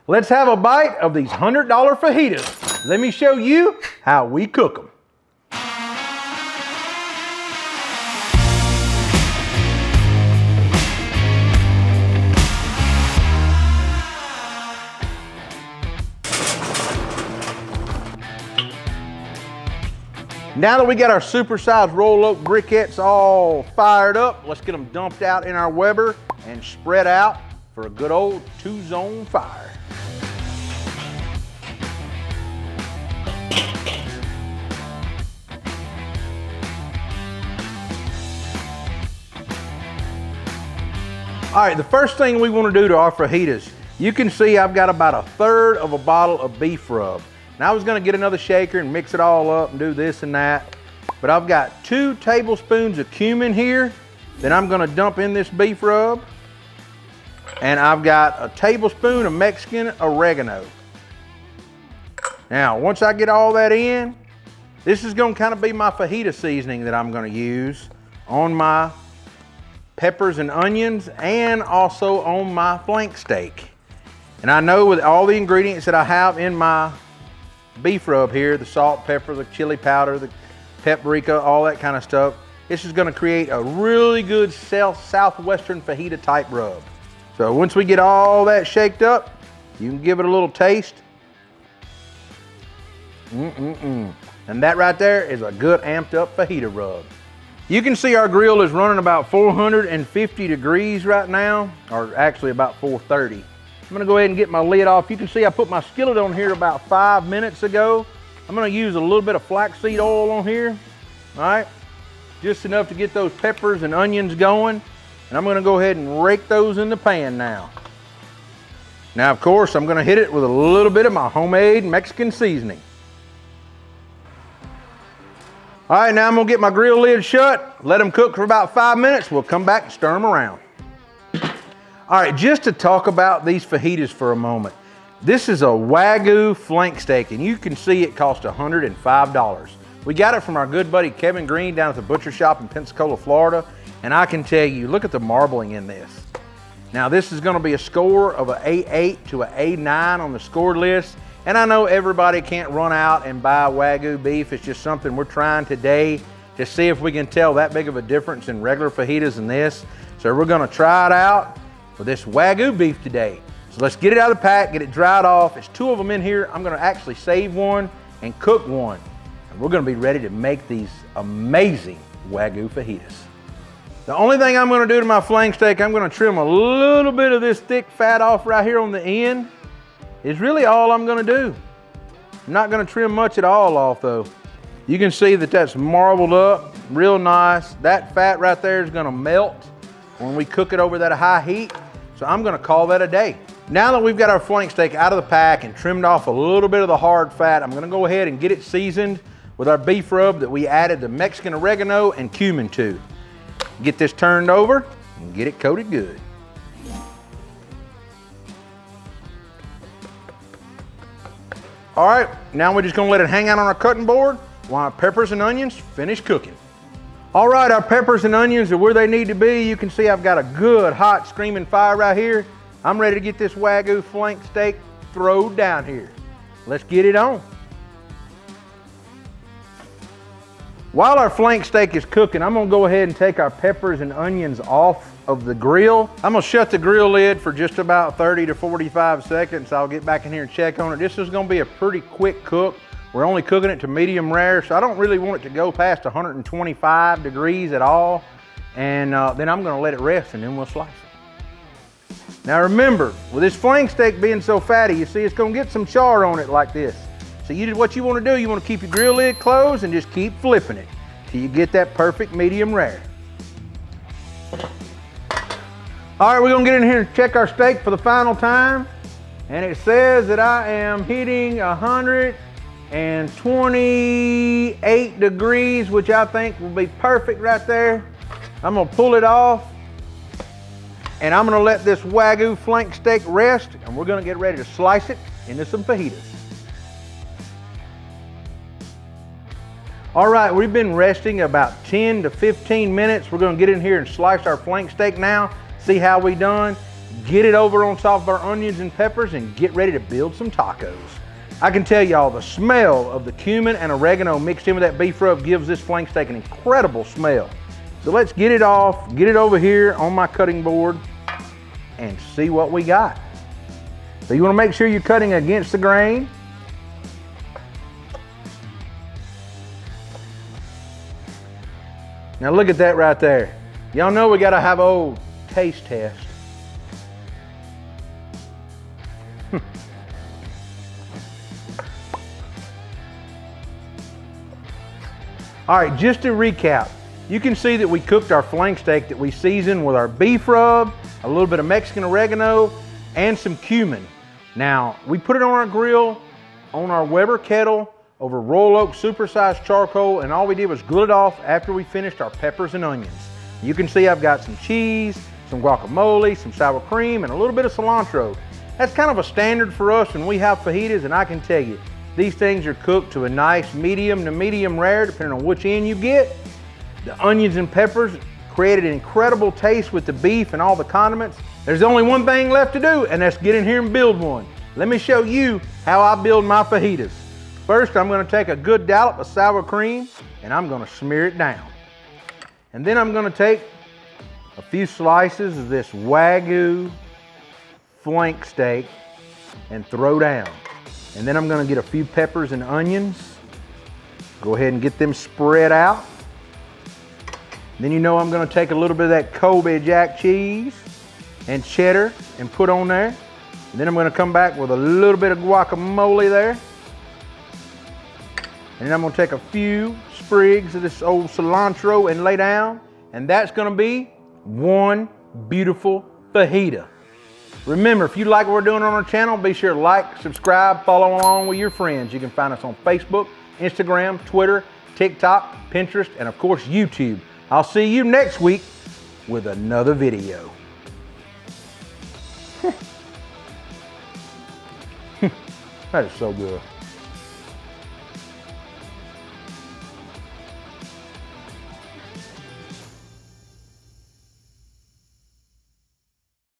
Let's have a bite of these $100 fajitas. Let me show you how we cook them. Now that we got our supersized roll-up briquettes all fired up, let's get them dumped out in our Weber and spread out for a good old 2-zone fire. All right, the first thing we want to do to our fajitas, you can see I've got about 1/3 of a bottle of beef rub. Now I was gonna get another shaker and mix it all up and do this and that, but I've got 2 tablespoons of cumin here that I'm gonna dump in this beef rub. And I've got a tablespoon of Mexican oregano. Now, once I get all that in, this is gonna kind of be my fajita seasoning that I'm gonna use on my peppers and onions and also on my flank steak. And I know with all the ingredients that I have in my beef rub here, the salt, pepper, the chili powder, the paprika, all that kind of stuff, this is gonna create a really good southwestern fajita type rub. So once we get all that shaked up, you can give it a little taste. And that right there is a good amped up fajita rub. You can see our grill is running about 450 degrees right now, or actually about 430. I'm gonna go ahead and get my lid off. You can see I put my skillet on here about 5 minutes ago. I'm gonna use a little bit of flaxseed oil on here, all right? Just enough to get those peppers and onions going. And I'm gonna go ahead and rake those in the pan now. Now, of course, I'm gonna hit it with a little bit of my homemade Mexican seasoning. All right, now I'm gonna get my grill lid shut, let them cook for about 5 minutes. We'll come back and stir them around. All right, just to talk about these fajitas for a moment. This is a Wagyu flank steak, and you can see it cost $105. We got it from our good buddy Kevin Green down at the butcher shop in Pensacola, Florida, and I can tell you, look at the marbling in this. Now, this is gonna be a score of an A8 to an A9 on the scored list, and I know everybody can't run out and buy Wagyu beef. It's just something we're trying today to see if we can tell that big of a difference in regular fajitas and this. So we're gonna try it out with this Wagyu beef today. So let's get it out of the pack, get it dried off. There's 2 of them in here. I'm gonna actually save one and cook one. And we're gonna be ready to make these amazing Wagyu fajitas. The only thing I'm gonna do to my flank steak, I'm gonna trim a little bit of this thick fat off right here on the end. Is really all I'm gonna do. I'm not gonna trim much at all off though. You can see that that's marbled up, real nice. That fat right there is gonna melt when we cook it over that high heat. So I'm gonna call that a day. Now that we've got our flank steak out of the pack and trimmed off a little bit of the hard fat, I'm gonna go ahead and get it seasoned with our beef rub that we added the Mexican oregano and cumin to. Get this turned over and get it coated good. All right, now we're just gonna let it hang out on our cutting board while our peppers and onions finish cooking. All right, our peppers and onions are where they need to be. You can see I've got a good hot screaming fire right here. I'm ready to get this Wagyu flank steak throwed down here. Let's get it on. While our flank steak is cooking, I'm gonna go ahead and take our peppers and onions off of the grill. I'm gonna shut the grill lid for just about 30 to 45 seconds. I'll get back in here and check on it. This is gonna be a pretty quick cook. We're only cooking it to medium rare, so I don't really want it to go past 125 degrees at all. And then I'm gonna let it rest and then we'll slice it. Now remember, with this flank steak being so fatty, you see it's gonna get some char on it like this. So what you wanna do, you wanna keep your grill lid closed and just keep flipping it till you get that perfect medium rare. All right, we're gonna get in here and check our steak for the final time. And it says that I am hitting 128 degrees, which I think will be perfect right there. I'm gonna pull it off and I'm gonna let this Wagyu flank steak rest, and we're gonna get ready to slice it into some fajitas. All right, we've been resting about 10 to 15 minutes. We're gonna get in here and slice our flank steak now, see how we done. get it over on top of our onions and peppers, and get ready to build some tacos. I can tell y'all the smell of the cumin and oregano mixed in with that beef rub gives this flank steak an incredible smell. So let's get it off, get it over here on my cutting board, and see what we got. So you want to make sure you're cutting against the grain. Now look at that right there. Y'all know we gotta have old taste test. All right, just to recap, you can see that we cooked our flank steak that we seasoned with our beef rub, a little bit of Mexican oregano, and some cumin. Now, we put it on our grill, on our Weber kettle, over Royal Oak supersized charcoal, and all we did was grill it off after we finished our peppers and onions. You can see I've got some cheese, some guacamole, some sour cream, and a little bit of cilantro. That's kind of a standard for us when we have fajitas, and I can tell you, these things are cooked to a nice medium to medium rare, depending on which end you get. The onions and peppers created an incredible taste with the beef and all the condiments. There's only one thing left to do, and that's get in here and build one. Let me show you how I build my fajitas. First, I'm gonna take a good dollop of sour cream, and I'm gonna smear it down. And then I'm gonna take a few slices of this Wagyu flank steak and throw down. And then I'm gonna get a few peppers and onions. Go ahead and get them spread out. Then you know I'm gonna take a little bit of that Colby jack cheese and cheddar and put on there. And then I'm gonna come back with a little bit of guacamole there. And then I'm gonna take a few sprigs of this old cilantro and lay down. And that's gonna be one beautiful fajita. Remember, if you like what we're doing on our channel, be sure to like, subscribe, follow along with your friends. You can find us on Facebook, Instagram, Twitter, TikTok, Pinterest, and of course, YouTube. I'll see you next week with another video. That is so good.